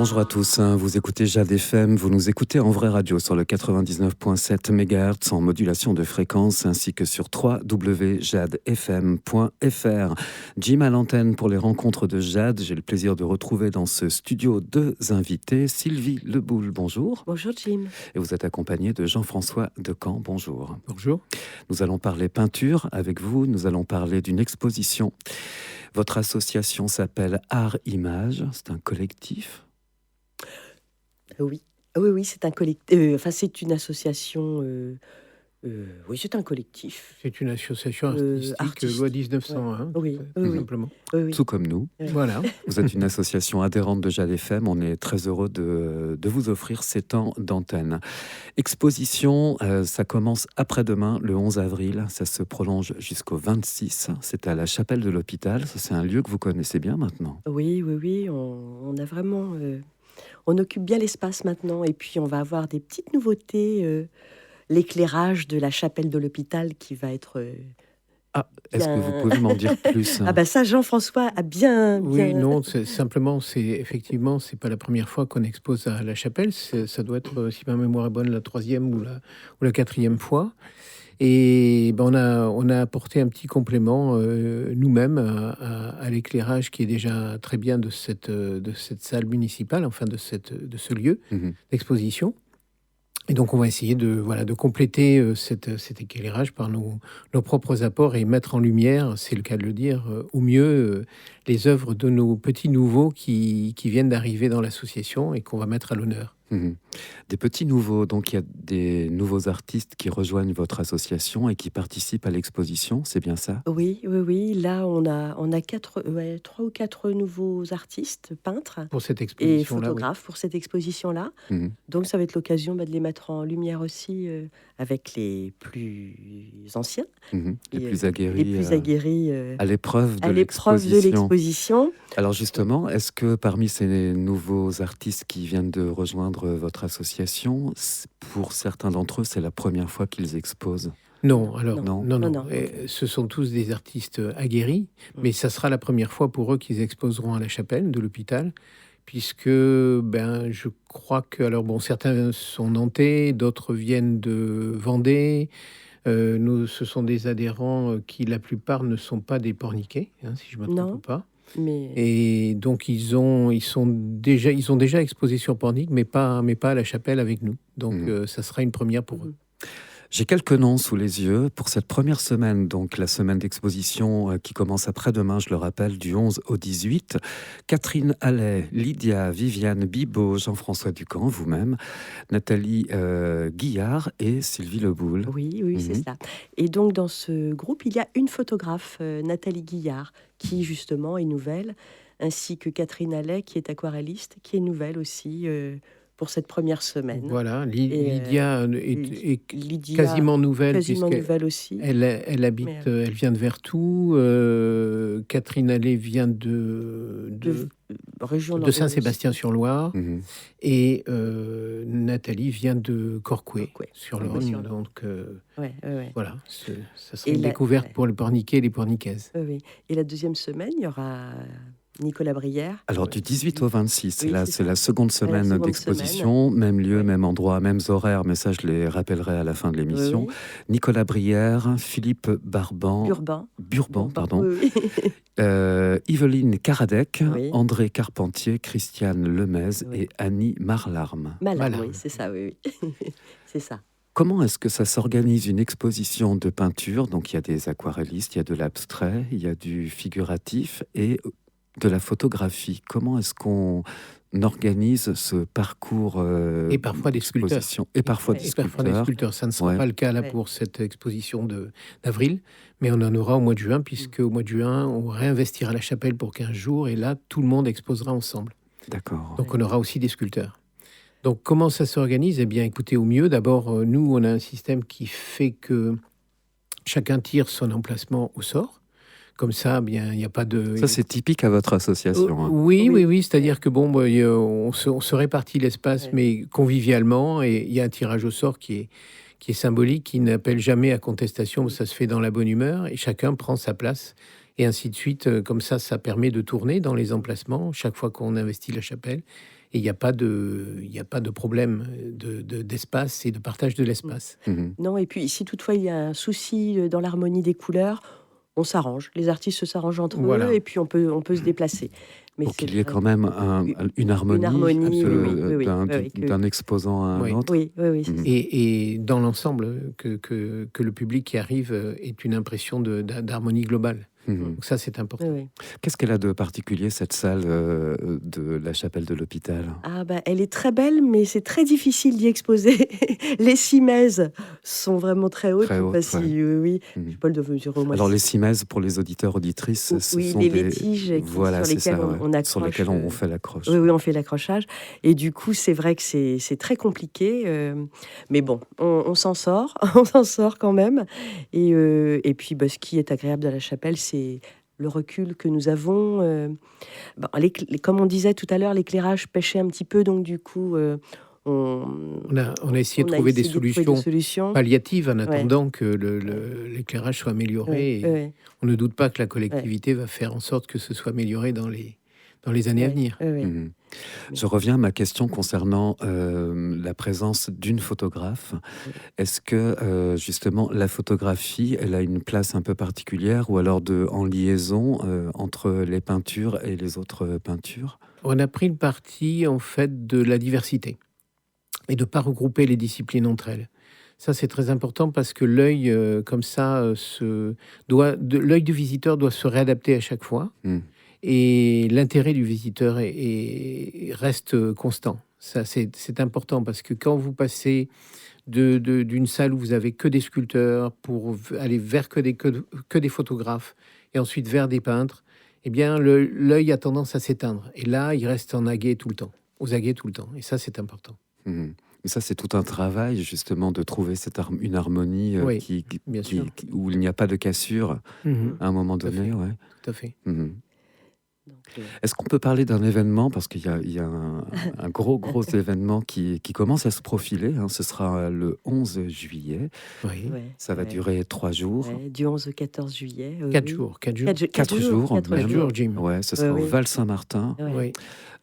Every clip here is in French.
Bonjour à tous, vous écoutez Jade FM, vous nous écoutez en vraie radio sur le 99.7 MHz en modulation de fréquence ainsi que sur www.jadefm.fr. Jim à l'antenne pour les rencontres de Jade. J'ai le plaisir de retrouver dans ce studio deux invités. Sylvie Leboul, bonjour. Bonjour Jim. Et vous êtes accompagné de Jean-François Decamp, bonjour. Bonjour. Nous allons parler peinture avec vous, nous allons parler d'une exposition. Votre association s'appelle Art Image, c'est un collectif. Oui, c'est un collectif. C'est une association. Oui, c'est un collectif. C'est une association artistique, loi 1901, oui, tout simplement. Oui. Tout comme nous. Voilà. Vous êtes une association adhérente de Jade FM. On est très heureux de vous offrir ces temps d'antenne. Exposition, ça commence après-demain, le 11 avril. Ça se prolonge jusqu'au 26. C'est à la Chapelle de l'Hôpital. Ça, c'est un lieu que vous connaissez bien maintenant. Oui. On a vraiment... on occupe bien l'espace maintenant. Et puis, on va avoir des petites nouveautés. L'éclairage de la Chapelle de l'Hôpital qui va être... Est-ce que vous pouvez m'en dire plus? Ça, Jean-François a bien... Oui, non, simplement, effectivement, c'est pas la première fois qu'on expose à la Chapelle. Ça doit être, si ma mémoire est bonne, la troisième ou la quatrième fois. Et on a apporté un petit complément nous-mêmes à l'éclairage qui est déjà très bien de cette salle municipale, enfin de ce lieu d'exposition. Et donc, on va essayer de compléter cet éclairage par nos propres apports et mettre en lumière, c'est le cas de le dire, au mieux les œuvres de nos petits nouveaux qui viennent d'arriver dans l'association et qu'on va mettre à l'honneur. Des petits nouveaux, donc il y a des nouveaux artistes qui rejoignent votre association et qui participent à l'exposition, c'est bien ça? Oui. Là, on a 3 ou 4 nouveaux artistes, peintres Pour cette et exposition-là, photographes pour cette exposition-là. Mhm. Donc, ça va être l'occasion de les mettre en lumière aussi avec les plus anciens, Les et, plus aguerris, à l'épreuve de l'exposition. Alors justement, est-ce que parmi ces nouveaux artistes qui viennent de rejoindre votre association, pour certains d'entre eux, c'est la première fois qu'ils exposent? Non, alors non. Non. Ce sont tous des artistes aguerris, mais ça sera la première fois pour eux qu'ils exposeront à la Chapelle de l'Hôpital, puisque je crois que certains sont nantais, d'autres viennent de Vendée. Ce sont des adhérents qui, la plupart, ne sont pas des porniquais, si je ne me trompe pas. Et donc ils ont déjà exposé sur Pornic, mais pas à la Chapelle avec nous. Donc ça sera une première pour eux. J'ai quelques noms sous les yeux pour cette première semaine, donc la semaine d'exposition qui commence après-demain, je le rappelle, du 11 au 18. Catherine Allais, Lydia, Viviane Bibot, Jean-François Decamp, vous-même, Nathalie Guillard et Sylvie Leboul. Oui, c'est ça. Et donc dans ce groupe, il y a une photographe, Nathalie Guillard, qui justement est nouvelle, ainsi que Catherine Allais, qui est aquarelliste, qui est nouvelle aussi pour cette première semaine. Voilà, Lydia est quasiment nouvelle. Quasiment nouvelle aussi. Elle habite, elle vient de Vertou. Catherine Allais vient de Saint-Sébastien-sur-Loire. Et Nathalie vient de Corcouët, sur l'Orne. Donc voilà, ça sera une découverte pour les porniquais et les porniquaises. Oui. Et la deuxième semaine, il y aura Nicolas Brière. Alors du 18 au 26, c'est la seconde semaine d'exposition, même lieu, même endroit, mêmes horaires, mais ça je les rappellerai à la fin de l'émission. Nicolas Brière, Philippe Burban, Yveline Karadec, André Carpentier, Christiane Lemez et Annie Marlarme. Oui, c'est ça, oui. C'est ça. Comment est-ce que ça s'organise une exposition de peinture? Donc il y a des aquarellistes, il y a de l'abstrait, il y a du figuratif et de la photographie. Comment est-ce qu'on organise ce parcours et parfois des sculpteurs. Et parfois des sculpteurs. Ça ne sera pas le cas là pour cette exposition d'avril, mais on en aura au mois de juin, puisque au mois de juin, on réinvestira la Chapelle pour 15 jours, et là, tout le monde exposera ensemble. D'accord. Donc on aura aussi des sculpteurs. Donc comment ça s'organise? Eh bien, écoutez, au mieux, d'abord, nous, on a un système qui fait que chacun tire son emplacement au sort. Comme ça, bien, il n'y a pas de... Ça, c'est typique à votre association. Oui. C'est-à-dire que on se répartit l'espace, mais convivialement, et il y a un tirage au sort qui est symbolique, qui n'appelle jamais à contestation. Ça se fait dans la bonne humeur, et chacun prend sa place, et ainsi de suite. Comme ça permet de tourner dans les emplacements chaque fois qu'on investit la chapelle. Et il n'y a pas de problème d'espace et de partage de l'espace. Non, et puis si toutefois il y a un souci dans l'harmonie des couleurs, on s'arrange. Les artistes s'arrangent entre Voilà. eux et puis on peut se déplacer. Mais Pour c'est qu'il y ait vrai quand que- même une harmonie, harmonie, d'un exposant à un autre. Oui, c'est ça. Et dans l'ensemble, que le public qui arrive ait une impression d'harmonie globale. Donc ça, c'est important. Oui. Qu'est-ce qu'elle a de particulier, cette salle de la chapelle de l'hôpital? Ah bah, elle est très belle, mais c'est très difficile d'y exposer. Les simèses sont vraiment très hautes. Très Je sais pas haute, si, ouais. oui, je sais pas le mesurer au moins. Alors les simèses, pour les auditeurs, auditrices, ce Oui, sont les tiges Voilà, sur c'est lesquelles ça, ouais. on accroche. Sur lesquelles on fait l'accroche. Oui, on fait l'accrochage. Et du coup, c'est vrai que c'est très compliqué. Mais bon, on s'en sort. On s'en sort quand même. Et puis, bah, ce qui est agréable dans la chapelle, c'est le recul que nous avons. Bon, comme on disait tout à l'heure, l'éclairage pêchait un petit peu. Donc, du coup, On a essayé de trouver des solutions palliatives en attendant que l'éclairage soit amélioré. Et on ne doute pas que la collectivité va faire en sorte que ce soit amélioré dans les années à venir. Je reviens à ma question concernant la présence d'une photographe. Est-ce que justement la photographie, elle a une place un peu particulière ou alors en liaison entre les peintures et les autres peintures? On a pris le parti en fait de la diversité et de ne pas regrouper les disciplines entre elles. Ça, c'est très important parce que l'œil, comme ça, l'œil du visiteur doit se réadapter à chaque fois. Et l'intérêt du visiteur reste constant. Ça, c'est important parce que quand vous passez d'une salle où vous avez que des sculpteurs pour aller vers que des photographes et ensuite vers des peintres, eh bien, l'œil a tendance à s'éteindre. Et là, il reste aux aguets tout le temps. Et ça, c'est important. Et ça, c'est tout un travail, justement, de trouver une harmonie où il n'y a pas de cassure à un moment donné. Tout à fait. Est-ce qu'on peut parler d'un événement, parce qu'il y a un gros événement qui commence à se profiler, hein. Ce sera le 11 juillet. Ça va durer 3 jours. Du 11 au 14 juillet. 4 jours. 4 jours, Jim. Ce sera au Val-Saint-Martin.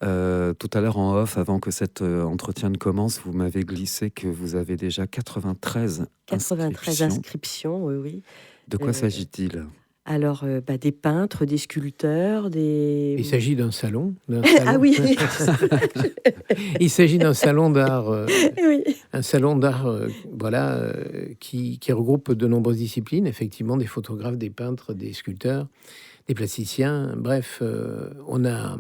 Tout à l'heure en off, avant que cet entretien ne commence, vous m'avez glissé que vous avez déjà 93 inscriptions. Oui. De quoi s'agit-il? Alors, des peintres, des sculpteurs, des... Il s'agit d'un salon. Ah oui. Il s'agit d'un salon d'art. Oui. Un salon d'art, qui regroupe de nombreuses disciplines. Effectivement, des photographes, des peintres, des sculpteurs, des plasticiens. Bref, on a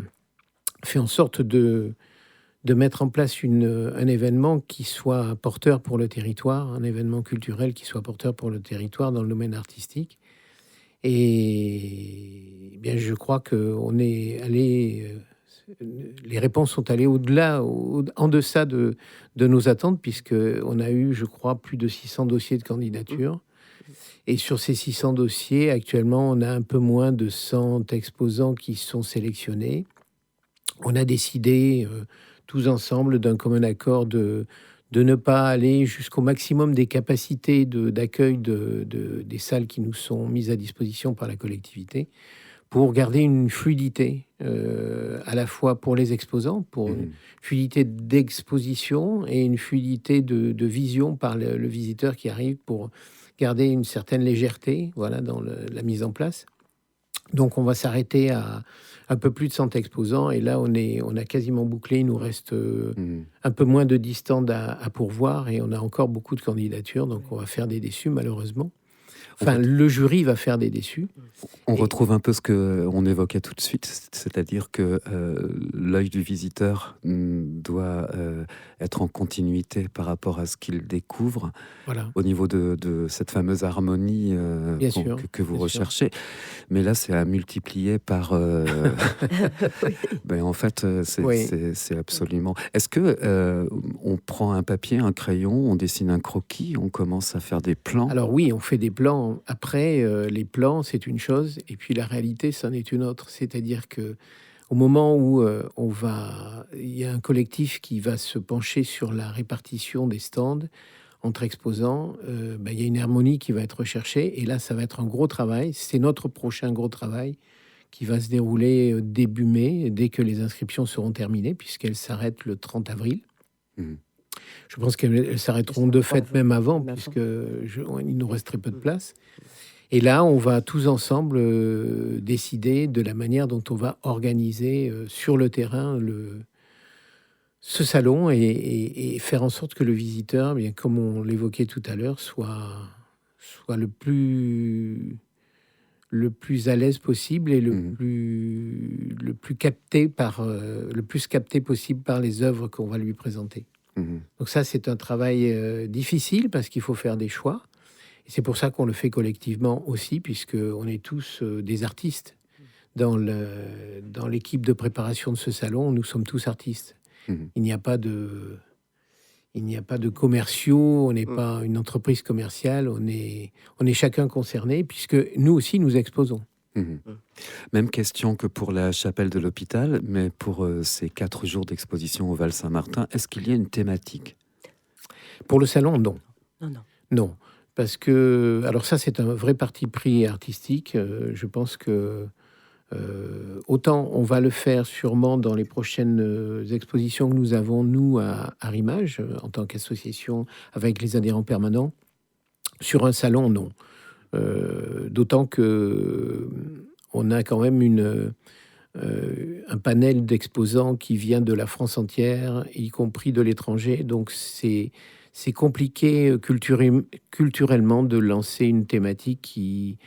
fait en sorte de mettre en place un événement qui soit porteur pour le territoire, un événement culturel qui soit porteur pour le territoire dans le domaine artistique. Et bien, je crois qu'on est allé, les réponses sont allées au-delà, en deçà de nos attentes, puisqu'on a eu, je crois, plus de 600 dossiers de candidature. Et sur ces 600 dossiers, actuellement, on a un peu moins de 100 exposants qui sont sélectionnés. On a décidé, tous ensemble, d'un commun accord de ne pas aller jusqu'au maximum des capacités d'accueil des salles qui nous sont mises à disposition par la collectivité, pour garder une fluidité, à la fois pour les exposants, pour une fluidité d'exposition et une fluidité de vision par le visiteur qui arrive, pour garder une certaine légèreté, dans la mise en place. Donc on va s'arrêter à un peu plus de 100 exposants, et là on a quasiment bouclé. Il nous reste un peu moins de 10 stands à pourvoir, et on a encore beaucoup de candidatures, donc on va faire des déçus, malheureusement. Enfin, le jury va faire des déçus. On retrouve un peu ce qu'on évoquait tout de suite, c'est-à-dire que l'œil du visiteur doit être en continuité par rapport à ce qu'il découvre, au niveau de cette fameuse harmonie que vous recherchez. Mais là, c'est à multiplier par... en fait, c'est absolument... Est-ce que on prend un papier, un crayon, on dessine un croquis, on commence à faire des plans? Alors oui, on fait des plans. Après, les plans, c'est une chose, et puis la réalité, c'en est une autre. C'est-à-dire que au moment où il y a un collectif qui va se pencher sur la répartition des stands entre exposants, il y a une harmonie qui va être recherchée, et là, ça va être un gros travail. C'est notre prochain gros travail, qui va se dérouler début mai, dès que les inscriptions seront terminées, puisqu'elles s'arrêtent le 30 avril. Mhm. Je pense qu'elles s'arrêteront de fait même avant, puisque il nous reste très peu de place. Et là, on va tous ensemble décider de la manière dont on va organiser sur le terrain ce salon et faire en sorte que le visiteur, bien comme on l'évoquait tout à l'heure, soit le plus à l'aise possible et Mhm. le plus capté le plus capté possible par les œuvres qu'on va lui présenter. Mhm. Donc ça, c'est un travail difficile parce qu'il faut faire des choix. Et c'est pour ça qu'on le fait collectivement aussi, puisqu'on est tous des artistes. Dans l'équipe de préparation de ce salon, nous sommes tous artistes. Mhm. Il n'y a pas de commerciaux, on n'est pas une entreprise commerciale, on est chacun concerné, puisque nous aussi, nous exposons. Mhm. Même question que pour la chapelle de l'hôpital, mais pour ces 4 jours d'exposition au Val-Saint-Martin, est-ce qu'il y a une thématique? Pour le salon, non. Non. Non, parce que... Alors ça, c'est un vrai parti pris artistique. Je pense que autant on va le faire sûrement dans les prochaines expositions que nous avons, nous, à Rimage, en tant qu'association avec les adhérents permanents. Sur un salon, non. D'autant que on a quand même un panel d'exposants qui vient de la France entière, y compris de l'étranger. Donc c'est compliqué culturellement de lancer une thématique qui,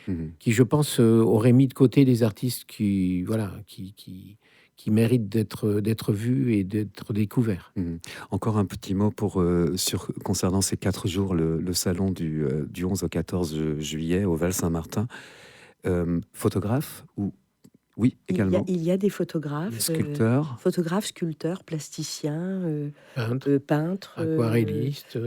je pense, aurait mis de côté des artistes qui méritent d'être vus et d'être découverts. Encore un petit mot concernant ces 4 jours, le salon du 11 au 14 juillet au Val-Saint-Martin. Photographe ou... Oui, également. Il y a des photographes. Sculpteurs. Sculpteurs, plasticiens, peintres, aquarellistes.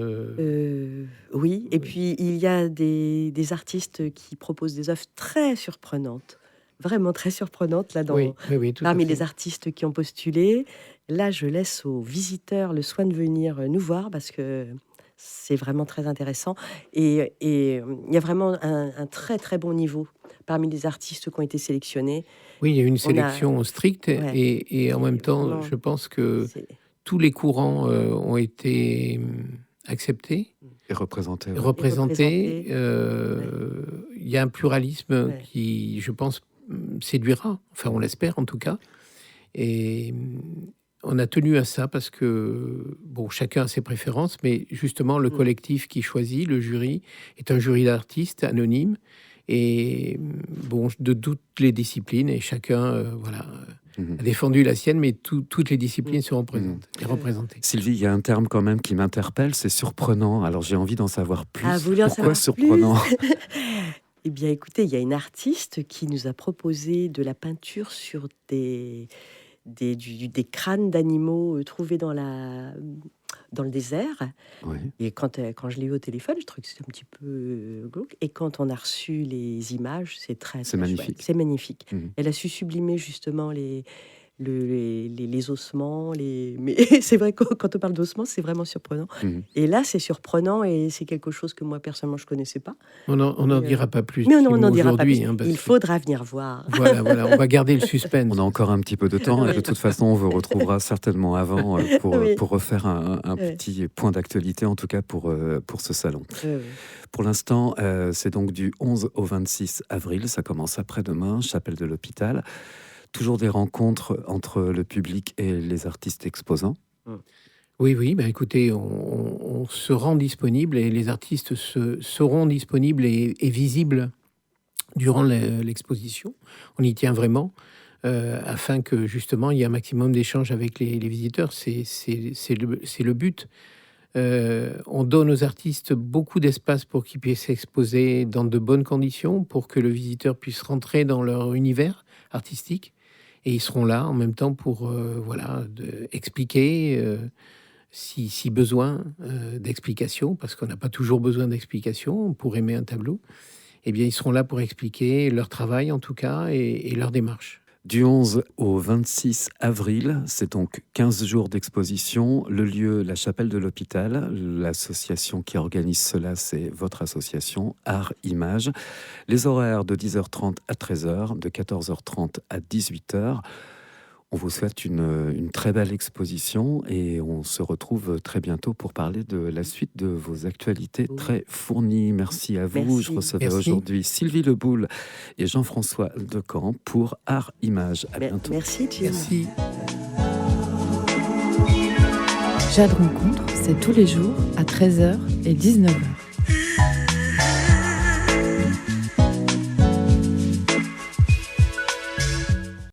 Oui, et puis il y a des artistes qui proposent des œuvres très surprenantes. Vraiment très surprenantes, là, parmi les artistes qui ont postulé. Là, je laisse aux visiteurs le soin de venir nous voir, parce que c'est vraiment très intéressant. Et il y a vraiment un très, très bon niveau parmi les artistes qui ont été sélectionnés. Oui, il y a une sélection stricte, ouais, et en même temps, vraiment, je pense que tous les courants ont été acceptés. Et représentés. Il y a un pluralisme qui, je pense, séduira. Enfin, on l'espère en tout cas. Et on a tenu à ça parce que, bon, chacun a ses préférences, mais justement, le collectif qui choisit, le jury, est un jury d'artistes anonymes, et bon, de toutes les disciplines, et chacun a défendu la sienne, mais toutes les disciplines seront présentes et représentées. Sylvie, il y a un terme quand même qui m'interpelle, c'est surprenant. Alors j'ai envie d'en savoir plus. Ah, vous voulez en Pourquoi savoir surprenant? Eh bien, écoutez, il y a une artiste qui nous a proposé de la peinture sur des crânes d'animaux trouvés dans le désert. Oui. Et quand je l'ai eu au téléphone, je trouvais que c'était un petit peu glauque. Et quand on a reçu les images, c'est très magnifique. chouette. C'est magnifique. Elle a su sublimer justement les ossements. Mais c'est vrai que quand on parle d'ossements, c'est vraiment surprenant. Et là, c'est surprenant, et c'est quelque chose que moi, personnellement, je ne connaissais pas. On n'en dira pas plus. Mais on n'en dira pas plus. Hein, il faudra venir voir. Voilà, on va garder le suspense. On a encore un petit peu de temps, et de toute façon, on vous retrouvera certainement avant pour refaire un petit point d'actualité, en tout cas pour ce salon. Pour l'instant, c'est donc du 11 au 26 avril. Ça commence après-demain, chapelle de l'hôpital. Toujours des rencontres entre le public et les artistes exposants. Oui, ben écoutez, on se rend disponible, et les artistes seront disponibles et visibles durant l'exposition. On y tient vraiment, afin que justement il y ait un maximum d'échanges avec les visiteurs. C'est le but. On donne aux artistes beaucoup d'espace pour qu'ils puissent s'exposer dans de bonnes conditions, pour que le visiteur puisse rentrer dans leur univers artistique. Et ils seront là en même temps pour expliquer, si besoin d'explications, parce qu'on n'a pas toujours besoin d'explications pour aimer un tableau. Eh bien, ils seront là pour expliquer leur travail, en tout cas, et leur démarche. Du 11 au 26 avril, c'est donc 15 jours d'exposition. Le lieu, la chapelle de l'hôpital. L'association qui organise cela, c'est votre association, Art Image. Les horaires de 10h30 à 13h, de 14h30 à 18h. On vous souhaite une très belle exposition et on se retrouve très bientôt pour parler de la suite de vos actualités très fournies. Merci à vous. Merci. Je recevais Merci. aujourd'hui Sylvie Leboul et Jean-François Decamp pour Art Image. À bientôt. Merci, Jim. Merci. Jade Rencontre, c'est tous les jours à 13h et 19h.